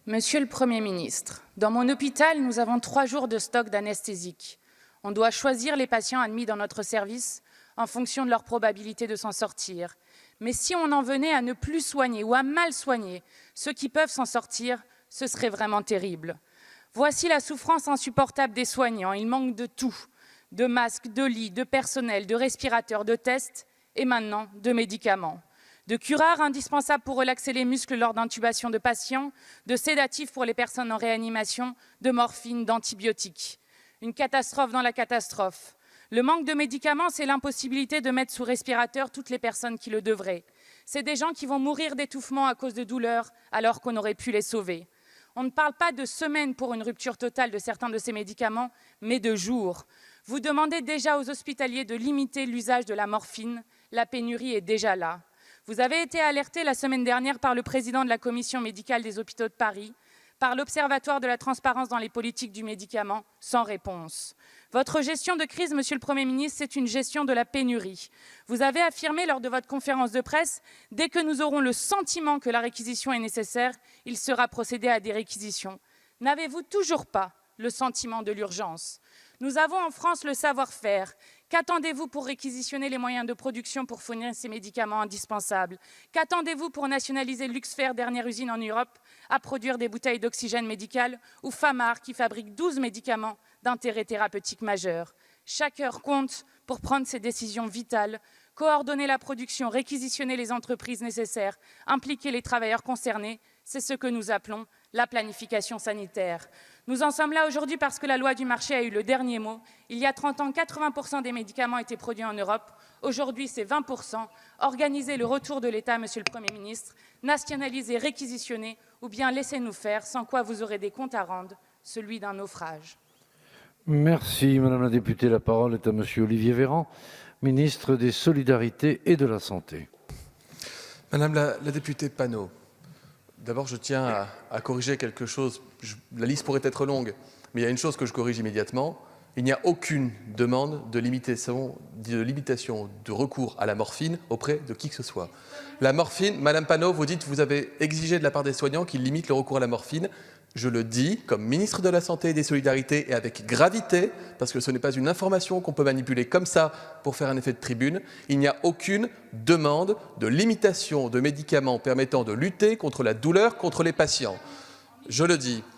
Monsieur le Premier ministre, dans mon hôpital, nous avons 3 jours de stock d'anesthésiques. On doit choisir les patients admis dans notre service en fonction de leur probabilité de s'en sortir. Mais si on en venait à ne plus soigner ou à mal soigner ceux qui peuvent s'en sortir, ce serait vraiment terrible. Voici la souffrance insupportable des soignants. Il manque de tout, de masques, de lits, de personnel, de respirateurs, de tests et maintenant de médicaments. De curares indispensables pour relaxer les muscles lors d'intubation de patients, de sédatifs pour les personnes en réanimation, de morphine, d'antibiotiques. Une catastrophe dans la catastrophe. Le manque de médicaments, c'est l'impossibilité de mettre sous respirateur toutes les personnes qui le devraient. C'est des gens qui vont mourir d'étouffement à cause de douleurs alors qu'on aurait pu les sauver. On ne parle pas de semaines pour une rupture totale de certains de ces médicaments, mais de jours. Vous demandez déjà aux hospitaliers de limiter l'usage de la morphine. La pénurie est déjà là. Vous avez été alerté la semaine dernière par le président de la Commission médicale des hôpitaux de Paris, par l'Observatoire de la transparence dans les politiques du médicament, sans réponse. Votre gestion de crise, Monsieur le Premier ministre, c'est une gestion de la pénurie. Vous avez affirmé lors de votre conférence de presse, dès que nous aurons le sentiment que la réquisition est nécessaire, il sera procédé à des réquisitions. N'avez-vous toujours pas le sentiment de l'urgence? Nous avons en France le savoir-faire. Qu'attendez-vous pour réquisitionner les moyens de production pour fournir ces médicaments indispensables? Qu'attendez-vous pour nationaliser Luxfer, dernière usine en Europe, à produire des bouteilles d'oxygène médical, ou Famar, qui fabrique 12 médicaments d'intérêt thérapeutique majeur? Chaque heure compte pour prendre ces décisions vitales, coordonner la production, réquisitionner les entreprises nécessaires, impliquer les travailleurs concernés. C'est ce que nous appelons la planification sanitaire. Nous en sommes là aujourd'hui parce que la loi du marché a eu le dernier mot. Il y a 30 ans, 80% des médicaments étaient produits en Europe. Aujourd'hui, c'est 20%. Organisez le retour de l'État, Monsieur le Premier ministre. Nationalisez, réquisitionnez ou bien laissez-nous faire, sans quoi vous aurez des comptes à rendre, celui d'un naufrage. Merci, Madame la députée. La parole est à Monsieur Olivier Véran, ministre des Solidarités et de la Santé. Madame la députée Panot, d'abord je tiens à corriger quelque chose. La liste pourrait être longue, mais il y a une chose que je corrige immédiatement. Il n'y a aucune demande de limitation de recours à la morphine auprès de qui que ce soit. La morphine, Madame Panot, vous dites que vous avez exigé de la part des soignants qu'ils limitent le recours à la morphine. Je le dis comme ministre de la Santé et des Solidarités et avec gravité, parce que ce n'est pas une information qu'on peut manipuler comme ça pour faire un effet de tribune. Il n'y a aucune demande de limitation de médicaments permettant de lutter contre la douleur contre les patients. Je le dis.